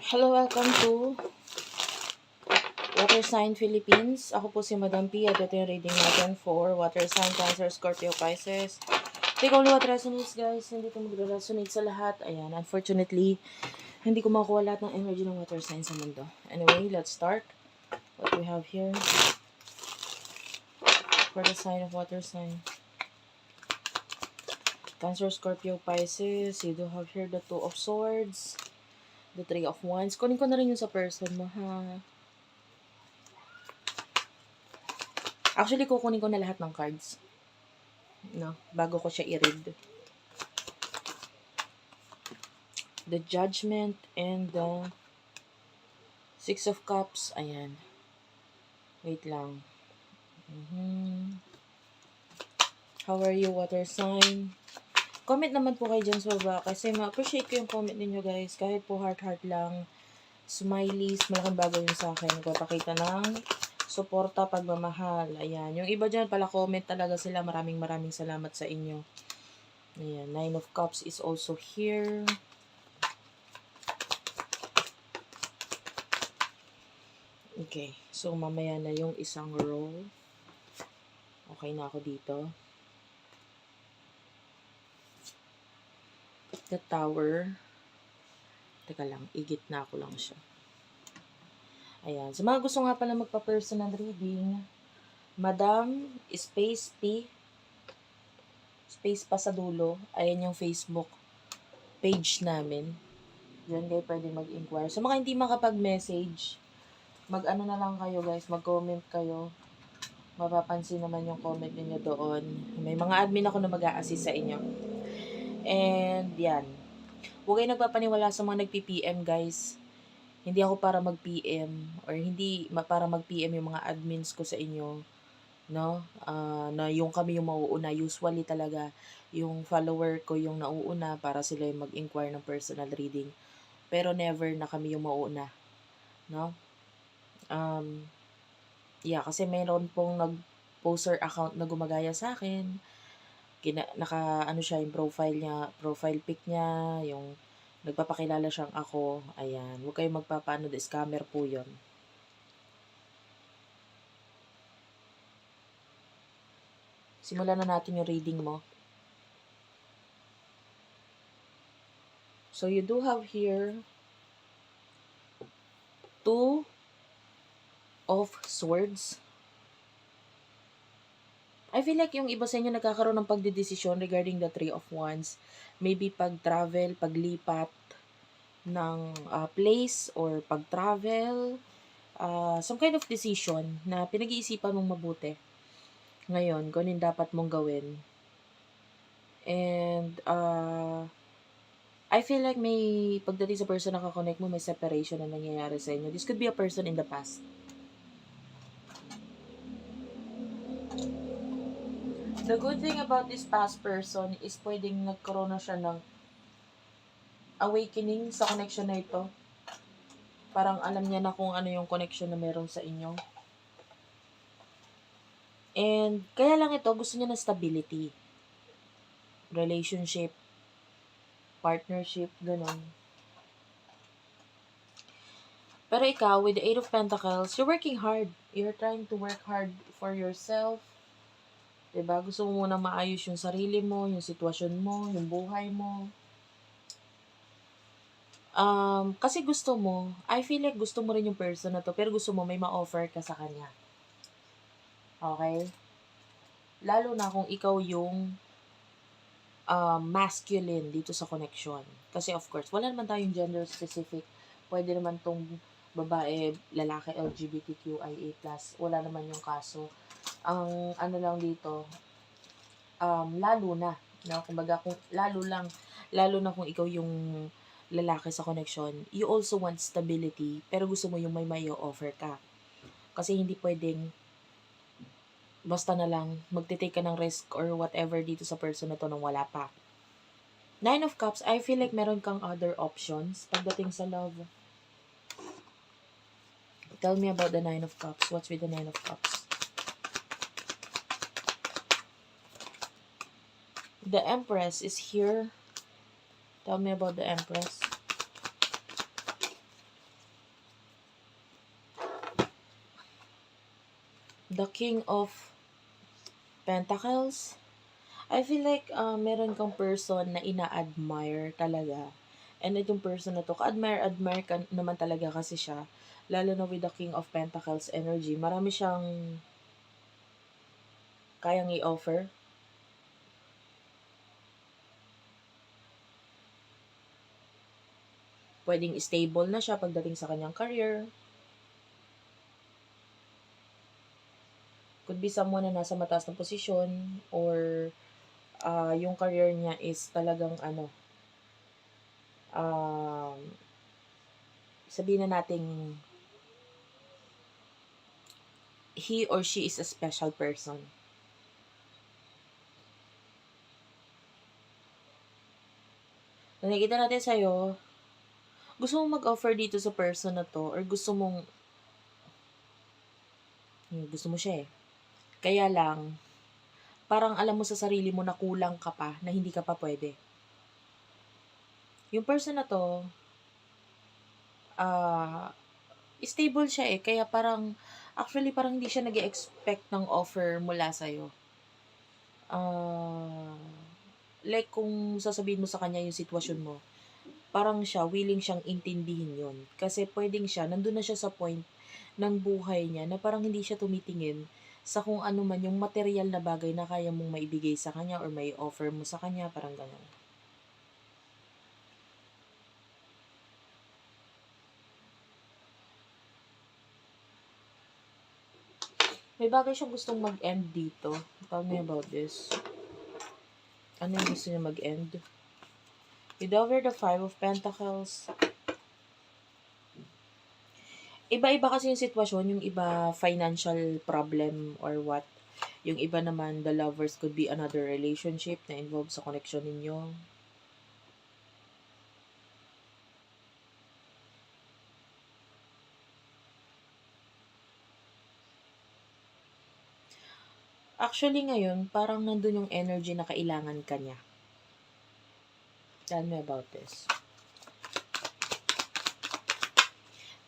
Hello, welcome to Water Sign Philippines. Ako po si Madam P at ito yung reading natin for Water Sign, Cancer, Scorpio, Pisces. Take only what resonates, guys. Hindi ito mag-resonate sa lahat. Ayan, unfortunately, hindi ko makuha lahat ng energy ng water sign sa mundo. Anyway, let's start. What we have here for the sign of water sign. Cancer, Scorpio, Pisces. You do have here the Two of Swords. The Three of Wands. Kunin ko na rin yung sa person mo, ha? Actually, kukunin ko na lahat ng cards. No, bago ko siya i-read. The Judgment and the Six of Cups. Ayan. Wait lang. How are you, water sign? Comment naman po kayo dyan sa baba kasi ma-appreciate ko yung comment ninyo, guys. Kahit po heart-heart lang. Smileys. Malaking bagay yun sa akin. Nagpapakita ng suporta, pagmamahal. Ayan. Yung iba dyan pala comment talaga sila. Maraming salamat sa inyo. Ayan. Nine of Cups is also here. Okay. So, mamaya na yung isang row. Okay na ako dito. The Tower. Teka lang. Igitna ko lang siya. Ayan. Sa mga gusto nga pala magpa-personal reading, Madam Space P. Space pa sa dulo. Ayan yung Facebook page namin. Diyan kayo pwede mag-inquire. Sa mga hindi makapag-message, mag-ano na lang kayo, guys. Mag-comment kayo. Mapapansin naman yung comment niyo doon. May mga admin ako na mag-a-assist sa inyo. And yan. Huwag kayo nagpapaniwala sa mga nag-PM, guys. Hindi ako para mag-PM or hindi para mag-PM yung mga admins ko sa inyo. No? Na yung kami yung mauuna. Usually talaga, yung follower ko yung nauuna para sila yung mag-inquire ng personal reading. Pero never na kami yung mauuna. No? Yeah, kasi mayroon pong nag-poster account na gumagaya sa akin. Ano siya, yung profile pic niya, yung nagpapakilala siyang ako. Ayan, huwag kayong magpapaano, scammer po yun. Simulan na natin yung reading mo. So, you do have here Two of Swords. I feel like yung iba sa inyo nagkakaroon ng pagdedesisyon regarding the Three of Wands. Maybe pag-travel, paglipat ng place or pag-travel. Some kind of decision na pinag-iisipan mong mabuti. Ngayon, kung ano yung dapat mong gawin. And, I feel like may pagdating sa person na kakonect mo, may separation na nangyayari sa inyo. This could be a person in the past. The good thing about this past person is pwedeng nagkaroon na siya ng awakening sa connection na ito. Parang alam niya na kung ano yung connection na meron sa inyo. And kaya lang ito, gusto niya ng stability. Relationship, partnership, ganun. Pero ikaw, with the Eight of Pentacles, you're working hard. You're trying to work hard for yourself. Diba? Gusto mo munang maayos yung sarili mo, yung sitwasyon mo, yung buhay mo. Kasi gusto mo, I feel like gusto mo rin yung person na to, pero gusto mo may ma-offer ka sa kanya. Okay? Lalo na kung ikaw yung masculine dito sa connection. Kasi of course, wala naman tayong gender specific. Pwede naman tong babae, lalaki, LGBTQIA+. Wala naman yung kaso. Ang ano lang dito, lalo na, no? Kumbaga, lalo na kung ikaw yung lalaki sa connection, you also want stability, pero gusto mo yung may offer ka. Kasi hindi pwedeng basta na lang magte-take ka ng risk or whatever dito sa person na to nang wala pa. Nine of Cups, I feel like meron kang other options pagdating sa love. Tell me about the Nine of Cups. What's with the Nine of Cups? The Empress is here. Tell me about the Empress. the King of Pentacles. I feel like meron kang person na ina-admire talaga. And itong person na to, ka-admire ka naman talaga kasi siya. Lalo na with the King of Pentacles energy. Marami siyang kayang i-offer. Pwedeng stable na siya pagdating sa kanyang career. Could be someone na nasa mataas na posisyon or yung career niya is talagang sabihin na nating he or she is a special person. Nakikita natin sa'yo, gusto mong mag-offer dito sa person na to or gusto mo siya eh. Kaya lang, parang alam mo sa sarili mo na kulang ka pa, na hindi ka pa pwede. Yung person na to, stable siya eh. Kaya actually parang hindi siya nag-expect ng offer mula sa'yo. Like kung sasabihin mo sa kanya yung sitwasyon mo, parang willing siyang intindihin yon. Kasi pwedeng nandun na siya sa point ng buhay niya na parang hindi siya tumitingin sa kung ano man yung material na bagay na kaya mong maibigay sa kanya or may offer mo sa kanya, parang gano'n. May bagay siyang gustong mag-end dito. Tell me about this. Ano yung gusto niya mag-end? With over the Five of Pentacles. Iba-iba kasi yung sitwasyon. Yung iba, financial problem or what. Yung iba naman, the lovers could be another relationship na involved sa connection ninyo. Actually ngayon, parang nandun yung energy na kailangan ka niya. Tell me about this.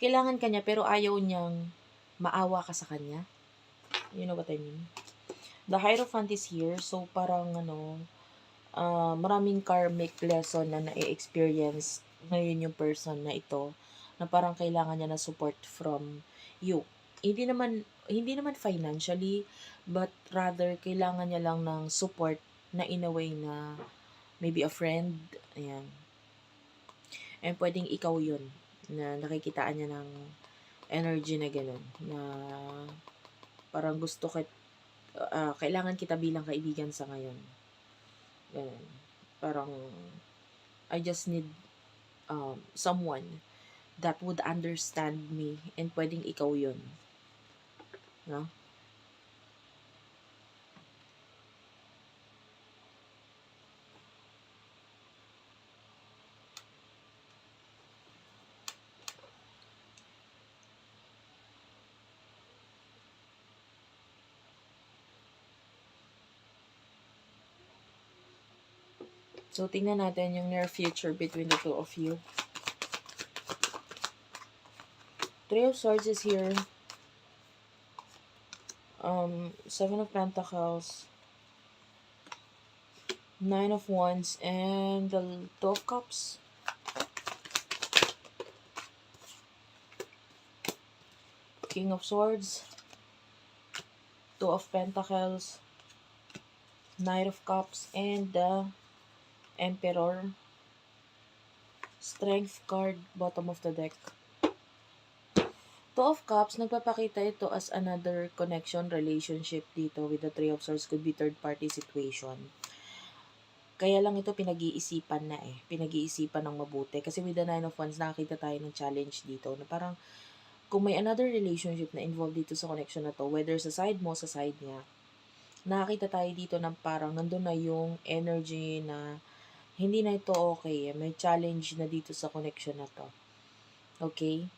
Kailangan ka niya pero ayaw niyang maawa ka sa kanya. You know what I mean? The Hierophant is here. So parang maraming karmic lesson na na-experience ngayon yung person na ito na parang kailangan niya na support from you. Hindi naman financially, but rather kailangan niya lang ng support na in a way na maybe a friend, ayan. And pwedeng ikaw yun, na nakikitaan niya ng energy na gano'n, na parang kailangan kita bilang kaibigan sa ngayon. Ganun. Parang, I just need someone that would understand me and pwedeng ikaw yun. No? So, tingnan natin yung near future between the two of you. Three of Swords is here. Seven of Pentacles. Nine of Wands. And the Two of Cups. King of Swords. Two of Pentacles. Knight of Cups. And the Emperor. Strength card, bottom of the deck. Two of Cups, nagpapakita ito as another connection, relationship dito with the Three of Swords. Could be third party situation. Kaya lang ito pinag-iisipan na eh. Pinag-iisipan ng mabuti. Kasi with the Nine of Wands, nakakita tayo ng challenge dito. Na parang, kung may another relationship na involved dito sa connection na to, whether sa side mo, sa side niya, nakakita tayo dito ng parang nandun na yung energy na hindi na ito okay. May challenge na dito sa connection na to. Okay?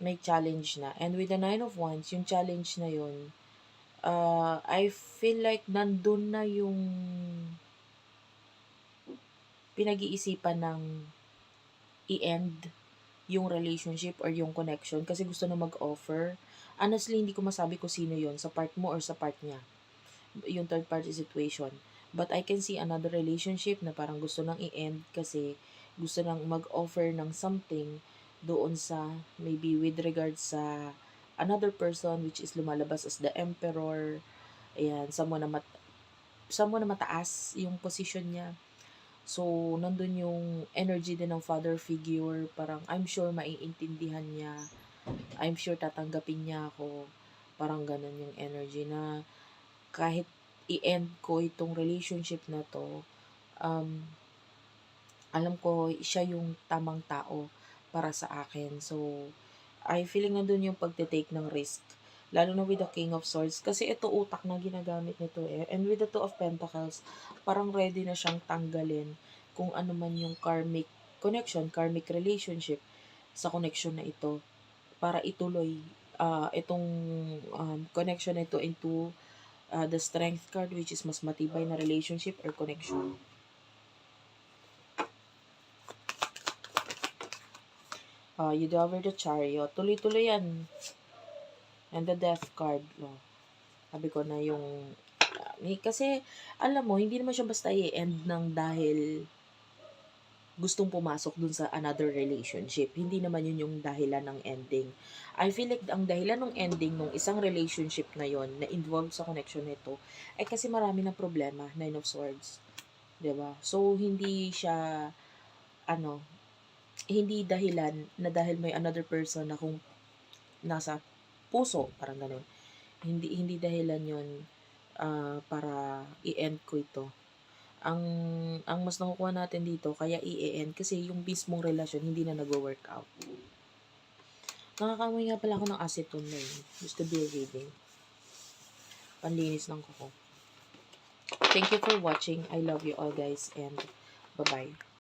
May challenge na. And with the Nine of Wands, yung challenge na yun, I feel like nandun na yung pinag-iisipan ng i-end yung relationship or yung connection kasi gusto na mag-offer. Honestly, hindi ko masabi kung sino yon, sa part mo or sa part niya, yung third party situation. But I can see another relationship na parang gusto nang i-end kasi gusto nang mag-offer ng something doon sa, maybe with regards sa another person, which is lumalabas as the emperor. Ayan, someone na mataas yung position niya. So, nandun yung energy din ng father figure. Parang, I'm sure maiintindihan niya. I'm sure tatanggapin niya ako. Parang ganun yung energy na kahit i-end ko itong relationship na to, um, alam ko siya yung tamang tao para sa akin. So, I feeling nandun yung pagte-take ng risk. Lalo na with the King of Swords. Kasi ito utak na ginagamit nito eh. And with the Two of Pentacles, parang ready na siyang tanggalin kung ano man yung karmic connection, karmic relationship sa connection na ito para ituloy itong connection na ito into the Strength card, which is mas matibay na relationship or connection. You discover the Chariot. Tuloy-tuloy yan. And the Death card. Sabi ko na yung kasi alam mo, hindi naman siya basta i-end ng dahil gustong pumasok dun sa another relationship. Hindi naman yun yung dahilan ng ending. I feel like ang dahilan ng ending ng isang relationship na yon na involved sa connection nito ay kasi marami ng problema, Nine of Swords. 'Di ba? So hindi siya ano, hindi dahilan na dahil may another person na kung nasa puso, parang ganun. Hindi hindi dahilan yon para i-end ko ito. Ang mas nakukuha natin dito kaya i-end kasi yung mismong relasyon hindi na nagwo-work out. Nakakamoy nga pala ako ng acetone na yun. Just to be reading. Panlinis ng kuko. Thank you for watching. I love you all guys and bye-bye.